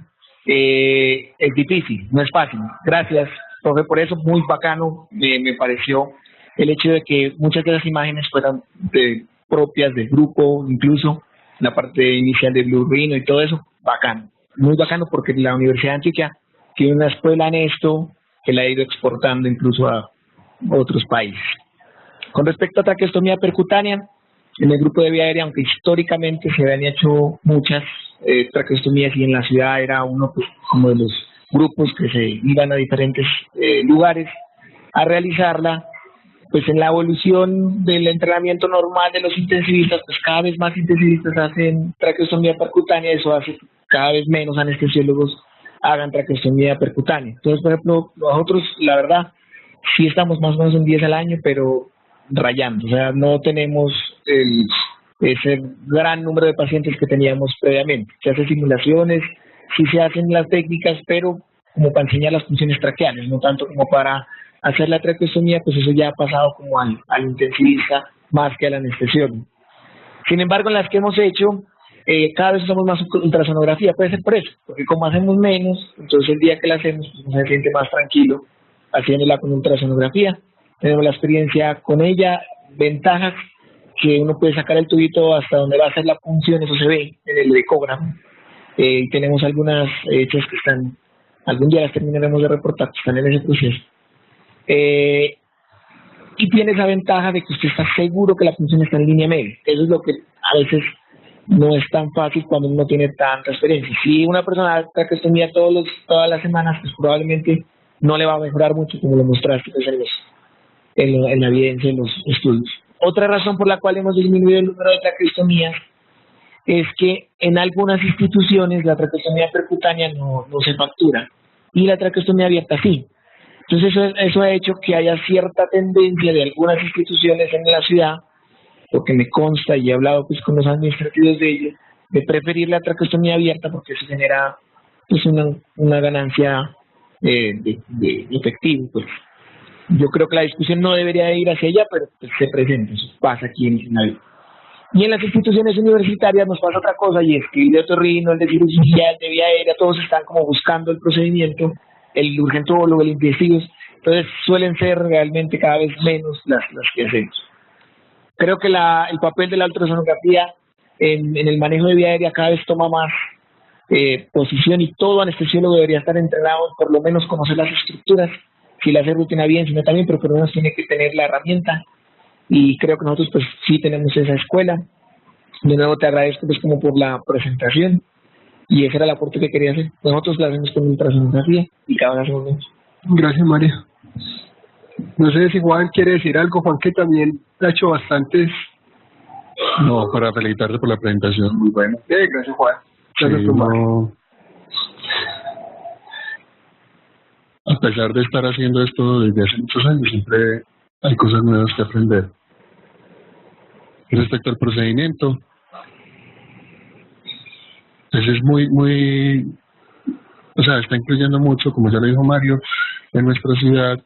es difícil, no es fácil. Gracias, profe, por eso, muy bacano me pareció el hecho de que muchas de las imágenes fueran propias del grupo, incluso la parte inicial de Blue Rhino y todo eso, bacano, muy bacano, porque la Universidad de Antioquia tiene una escuela en esto que la ha ido exportando incluso a otros países. Con respecto a traqueostomía percutánea, en el grupo de vía aérea, aunque históricamente se habían hecho muchas traqueostomías y en la ciudad era uno pues, como de los grupos que se iban a diferentes lugares a realizarla, pues en la evolución del entrenamiento normal de los intensivistas, pues cada vez más intensivistas hacen traqueostomía percutánea, eso hace que cada vez menos anestesiólogos hagan traqueostomía percutánea. Entonces, por ejemplo, nosotros, la verdad, sí estamos más o menos en 10 al año, pero rayando, o sea, no tenemos ese gran número de pacientes que teníamos previamente. Se hacen simulaciones, sí se hacen las técnicas, pero como para enseñar las funciones traqueales, no tanto como para hacer la traqueostomía, pues eso ya ha pasado como al intensivista más que al anestesiólogo. Sin embargo, en las que hemos hecho, cada vez usamos más ultrasonografía, puede ser por eso, porque como hacemos menos, entonces el día que la hacemos, pues uno se siente más tranquilo haciéndola con ultrasonografía. Tenemos la experiencia con ella, ventajas que uno puede sacar el tubito hasta donde va a hacer la punción, eso se ve en el ecógrafo. Y tenemos algunas hechas que están, algún día las terminaremos de reportar, que están en ese proceso. Y tiene esa ventaja de que usted está seguro que la punción está en línea media. Eso es lo que a veces no es tan fácil cuando uno no tiene tanta experiencia. Si una persona traqueostomía todas las semanas, pues probablemente no le va a mejorar mucho, como lo mostraste pues, en la evidencia, en los estudios. Otra razón por la cual hemos disminuido el número de traqueostomías es que en algunas instituciones la traqueostomía percutánea no se factura y la traqueostomía abierta sí. Entonces eso ha hecho que haya cierta tendencia de algunas instituciones en la ciudad, lo que me consta y he hablado pues con los administrativos de ellos, de preferir la traqueostomía abierta porque eso genera pues una ganancia de efectivo. Pues yo creo que la discusión no debería ir hacia allá, pero pues, se presenta, eso pasa aquí en la vida. Y en las instituciones universitarias nos pasa otra cosa, y es que el de otorrino, el de cirugía, el de vía aérea, todos están como buscando el procedimiento, el urgentólogo, el intensivos, entonces suelen ser realmente cada vez menos las que hacemos. Creo que el papel de la ultrasonografía en el manejo de vía aérea cada vez toma más posición, y todo anestesiólogo debería estar entrenado, por lo menos conocer las estructuras, si la hace rutina bien, si no también, pero por lo menos tiene que tener la herramienta, y creo que nosotros pues sí tenemos esa escuela. De nuevo te agradezco pues como por la presentación, y ese era el aporte que quería hacer. Nosotros la hacemos con ultrasonografía y cada vez hacemos menos. Gracias, María. No sé si Juan quiere decir algo, Juan, que también ha hecho bastantes. No, para felicitarte por la presentación, muy bueno. Gracias, Juan. Gracias, Sí, no, a pesar de estar haciendo esto desde hace muchos años, siempre hay cosas nuevas que aprender. Respecto al procedimiento, pues es o sea, está incluyendo mucho, como ya lo dijo Mario, en nuestra ciudad,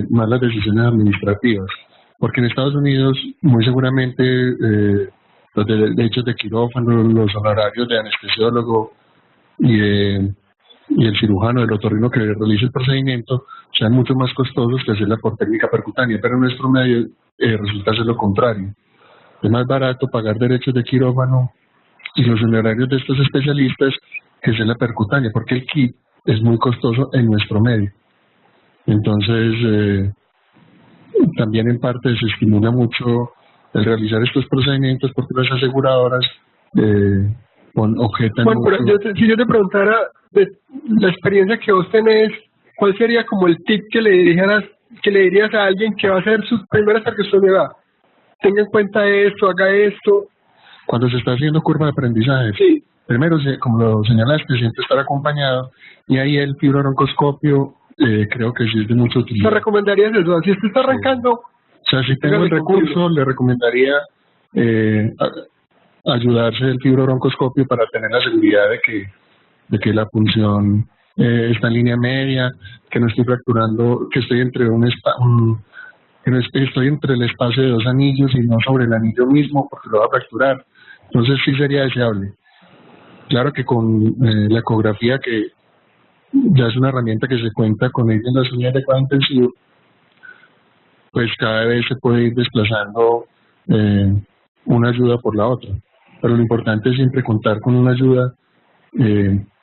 más las decisiones administrativas. Porque en Estados Unidos, muy seguramente, los derechos de quirófano, los honorarios de anestesiólogo y el cirujano, el otorrino que realice el procedimiento, sean mucho más costosos que hacerla por técnica percutánea, pero en nuestro medio resulta ser lo contrario. Es más barato pagar derechos de quirófano y los honorarios de estos especialistas que es la percutánea, porque el kit es muy costoso en nuestro medio. Entonces, también en parte se estimula mucho el realizar estos procedimientos porque las aseguradoras objetan Bueno, mucho. pero si yo te preguntara de la experiencia que vos tenés, ¿cuál sería como el tip que le dirías a alguien que va a hacer sus primeras traqueostomías? Tenga en cuenta esto, haga esto. Cuando se está haciendo curva de aprendizaje, sí. Primero, como lo señalaste, siempre estar acompañado, y ahí el fibrobroncoscopio creo que sí es de mucha utilidad. ¿Te recomendarías eso? Si usted está arrancando... O sea, si tengo el recurso, le recomendaría ayudarse del fibrobroncoscopio para tener la seguridad de que la punción está en línea media, que no estoy fracturando, que estoy entre que no estoy entre el espacio de dos anillos y no sobre el anillo mismo porque lo va a fracturar. Entonces sí sería deseable. Claro que con la ecografía, que ya es una herramienta que se cuenta con ella en las unidades de cuidado intensivo, pues cada vez se puede ir desplazando una ayuda por la otra. Pero lo importante es siempre contar con una ayuda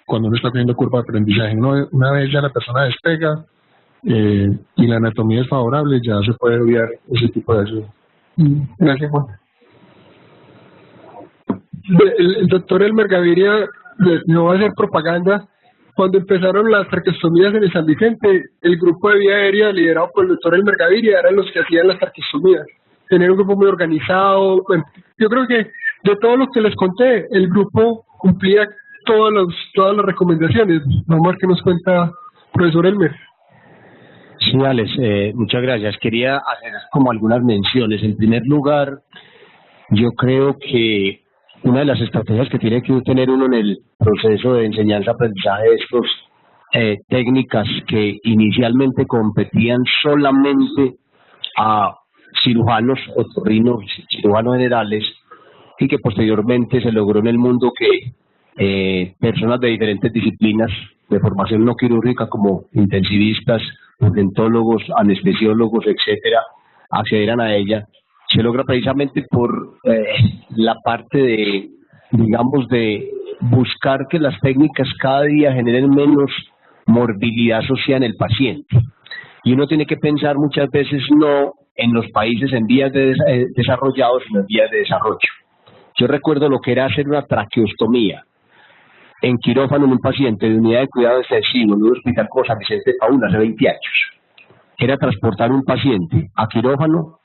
cuando uno está haciendo curva de aprendizaje. Una vez ya la persona despega y la anatomía es favorable, ya se puede obviar ese tipo de ayuda. Gracias, Juan. El doctor Elmer Gaviria no va a hacer propaganda. Cuando empezaron las traqueostomías en el San Vicente, el grupo de vía aérea liderado por el doctor Elmer Gaviria eran los que hacían las traqueostomías. Tenían un grupo muy organizado. Bueno, yo creo que de todo lo que les conté, el grupo cumplía todas las recomendaciones. Vamos a ver qué nos cuenta profesor Elmer. Sí, Alex, muchas gracias. Quería hacer como algunas menciones. En primer lugar, yo creo que una de las estrategias que tiene que tener uno en el proceso de enseñanza-aprendizaje de estos técnicas que inicialmente competían solamente a cirujanos, otorrinos, cirujanos generales, y que posteriormente se logró en el mundo que personas de diferentes disciplinas de formación no quirúrgica como intensivistas, urgentólogos, anestesiólogos, etcétera, accederan a ella. Se logra precisamente por la parte de, digamos, de buscar que las técnicas cada día generen menos morbilidad social en el paciente. Y uno tiene que pensar muchas veces no en los países en vías de desarrollados, sino en vías de desarrollo. Yo recuerdo lo que era hacer una traqueostomía en quirófano en un paciente de unidad de cuidado intensivo en un hospital como San Vicente de Paúl hace 20 años. Era transportar un paciente a quirófano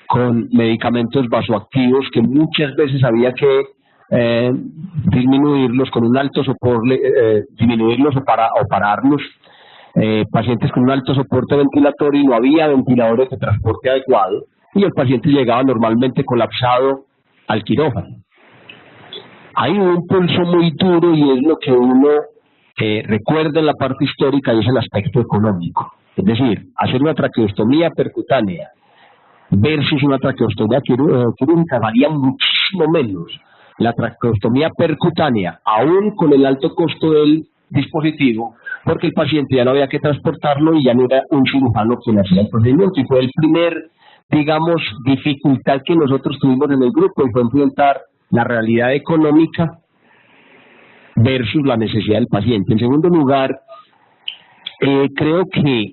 con medicamentos vasoactivos que muchas veces había que disminuirlos con un alto soporte, disminuirlos o pararlos. Pacientes con un alto soporte ventilatorio y no había ventiladores de transporte adecuado y el paciente llegaba normalmente colapsado al quirófano. Hay un pulso muy duro y es lo que uno recuerda en la parte histórica y es el aspecto económico. Es decir, hacer una traqueostomía percutánea versus una traqueostomía quirúrgica varía muchísimo menos. La traqueostomía percutánea, aún con el alto costo del dispositivo, porque el paciente ya no había que transportarlo y ya no era un cirujano quien hacía el procedimiento, y fue el primer, digamos, dificultad que nosotros tuvimos en el grupo, y fue enfrentar la realidad económica versus la necesidad del paciente. En segundo lugar, creo que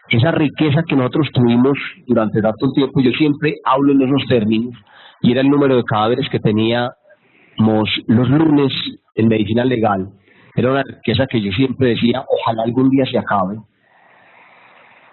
esa riqueza que nosotros tuvimos durante tanto tiempo, yo siempre hablo en esos términos, y era el número de cadáveres que teníamos los lunes en medicina legal. Era una riqueza que yo siempre decía, ojalá algún día se acabe.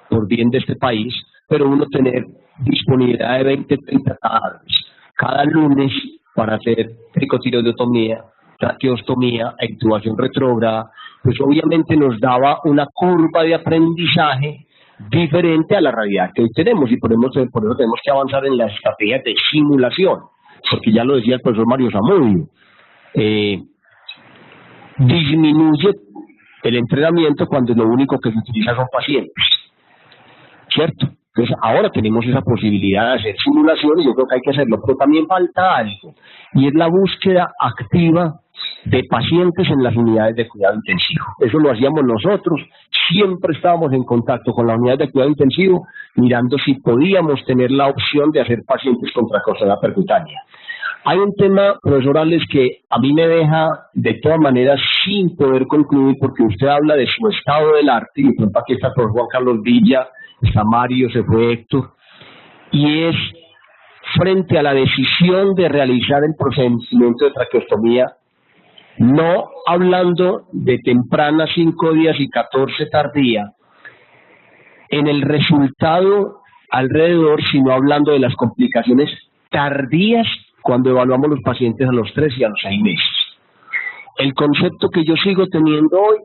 por bien de este país, pero uno tener disponibilidad de 20-30 tardes cada lunes para hacer tricotiloidectomía, traqueostomía e intubación retrógrada, pues obviamente nos daba una curva de aprendizaje diferente a la realidad que hoy tenemos, y por eso tenemos que avanzar en las estrategias de simulación, porque ya lo decía el profesor Mario Zamudio, disminuye el entrenamiento cuando lo único que se utiliza son pacientes, ¿cierto? Entonces ahora tenemos esa posibilidad de hacer simulación y yo creo que hay que hacerlo, pero también falta algo, y es la búsqueda activa de pacientes en las unidades de cuidado intensivo. Eso lo hacíamos nosotros, siempre estábamos en contacto con las unidades de cuidado intensivo, mirando si podíamos tener la opción de hacer pacientes con traqueostomía percutánea. Hay un tema, profesor Alex, que a mí me deja de todas maneras sin poder concluir, porque usted habla de su estado del arte, y por aquí está el profesor Juan Carlos Villa, está Mario, se fue Héctor, y es frente a la decisión de realizar el procedimiento de traqueostomía, no hablando de temprana 5 días y 14 tardía, en el resultado alrededor, sino hablando de las complicaciones tardías cuando evaluamos los pacientes a los 3 y a los 6 meses. El concepto que yo sigo teniendo hoy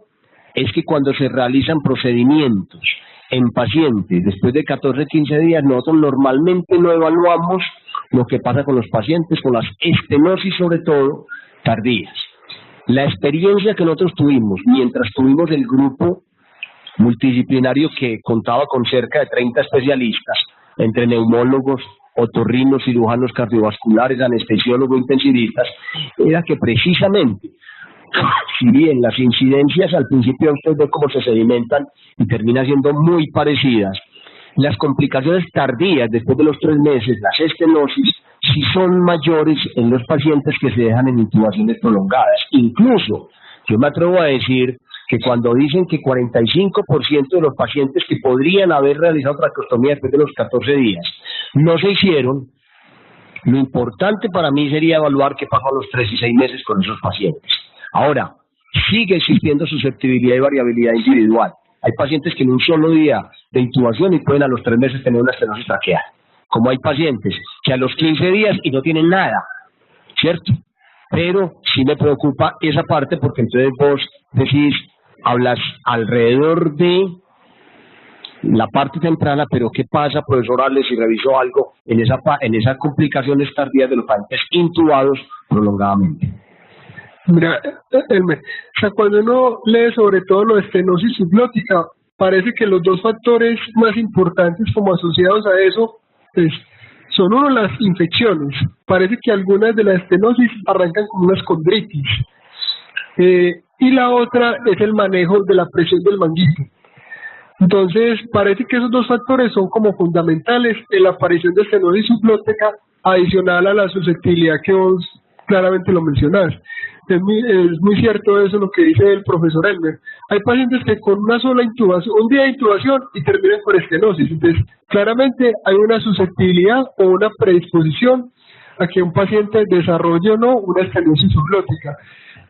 es que cuando se realizan procedimientos en pacientes después de 14-15 días, nosotros normalmente no evaluamos lo que pasa con los pacientes, con las estenosis sobre todo tardías. La experiencia que nosotros tuvimos mientras tuvimos el grupo multidisciplinario que contaba con cerca de 30 especialistas, entre neumólogos, otorrinos, cirujanos cardiovasculares, anestesiólogos, intensivistas, era que precisamente, si bien las incidencias al principio usted ve cómo se sedimentan y terminan siendo muy parecidas, las complicaciones tardías después de los 3 meses, las estenosis, sí son mayores en los pacientes que se dejan en intubaciones prolongadas. Incluso, yo me atrevo a decir que cuando dicen que 45% de los pacientes que podrían haber realizado traqueostomía después de los 14 días no se hicieron, lo importante para mí sería evaluar qué pasó a los 3 y 6 meses con esos pacientes. Ahora, sigue existiendo susceptibilidad y variabilidad individual. Hay pacientes que en un solo día de intubación y pueden a los 3 meses tener una estenosis traqueal, como hay pacientes que a los 15 días y no tienen nada, ¿cierto? Pero sí me preocupa esa parte, porque entonces vos decís, hablas alrededor de la parte temprana, pero ¿qué pasa, profesor Alex, si revisó algo en esas complicaciones tardías de los pacientes intubados prolongadamente? Mira, Elmer, o sea, cuando uno lee sobre todo lo de estenosis subglótica, parece que los dos factores más importantes como asociados a eso pues, son uno, las infecciones. Parece que algunas de las estenosis arrancan con una condritis, y la otra es el manejo de la presión del manguito. Entonces, parece que esos dos factores son como fundamentales en la aparición de estenosis subglótica, adicional a la susceptibilidad que vos claramente lo mencionás. Es muy cierto eso lo que dice el profesor Elmer. Hay pacientes que con una sola intubación, un día de intubación y terminan con estenosis. Entonces, claramente hay una susceptibilidad o una predisposición a que un paciente desarrolle o no una estenosis subglótica.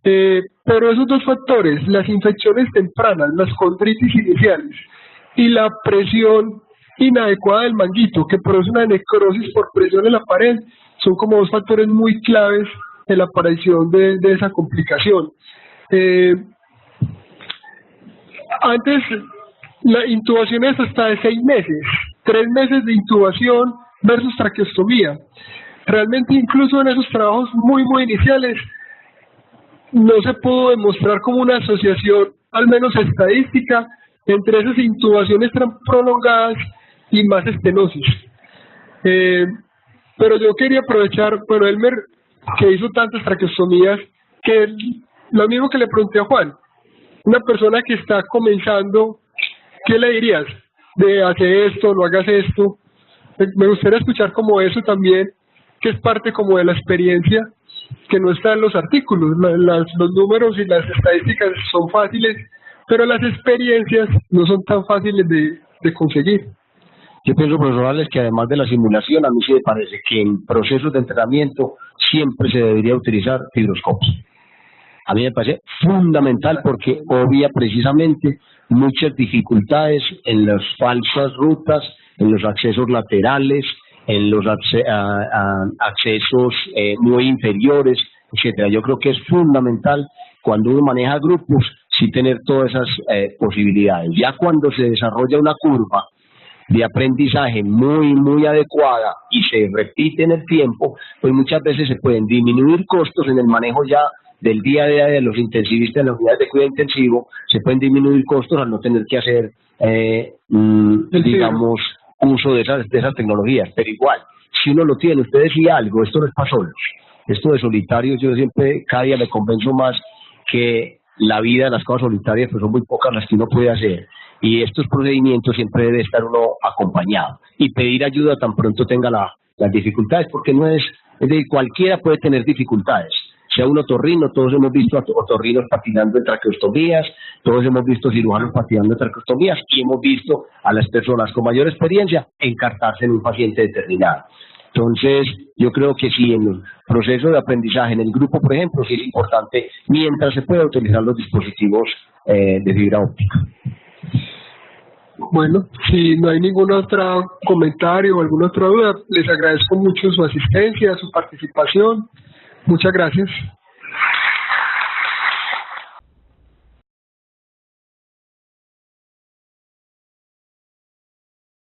Pero esos dos factores, las infecciones tempranas, las condritis iniciales y la presión inadecuada del manguito, que produce una necrosis por presión en la pared, son como dos factores muy claves en la aparición de esa complicación. Antes, la intubación es hasta de 6 meses, 3 meses de intubación versus traqueostomía. Realmente, incluso en esos trabajos muy iniciales, no se pudo demostrar como una asociación, al menos estadística, entre esas intubaciones prolongadas y más estenosis. Pero yo quería aprovechar, bueno, Elmer, que hizo tantas traqueostomías, que lo mismo que le pregunté a Juan, una persona que está comenzando, ¿qué le dirías? De hacer esto, no hagas esto. Me gustaría escuchar como eso también, que es parte como de la experiencia, que no está en los artículos. Los números y las estadísticas son fáciles, pero las experiencias no son tan fáciles de conseguir. Yo pienso, profesor Alex, que además de la simulación, a mí sí me parece que en procesos de entrenamiento siempre se debería utilizar fibroscopos. a mí me parece fundamental porque obvia precisamente muchas dificultades en las falsas rutas, en los accesos laterales, en los accesos muy inferiores, etcétera. Yo creo que es fundamental cuando uno maneja grupos sí tener todas esas posibilidades. Ya cuando se desarrolla una curva de aprendizaje muy adecuada y se repite en el tiempo, pues muchas veces se pueden disminuir costos en el manejo ya del día a día de los intensivistas en las unidades de cuidado intensivo, se pueden disminuir costos al no tener que hacer, digamos, uso de esas tecnologías. Pero igual, si uno lo tiene, usted decía algo, esto no es para solos, esto de solitarios, yo siempre, cada día me convenzo más que la vida de las cosas solitarias pues son muy pocas las que uno puede hacer, y estos procedimientos siempre debe estar uno acompañado y pedir ayuda tan pronto tenga las dificultades, porque no es decir, cualquiera puede tener dificultades, sea un otorrino, todos hemos visto otorrinos patinando en traqueostomías, todos hemos visto cirujanos patinando en traqueostomías y hemos visto a las personas con mayor experiencia encartarse en un paciente determinado. Entonces, yo creo que sí, en el proceso de aprendizaje, en el grupo, por ejemplo, sí es importante, mientras se pueda utilizar los dispositivos de fibra óptica. Bueno, si no hay ningún otro comentario o alguna otra duda, les agradezco mucho su asistencia, su participación. Muchas gracias.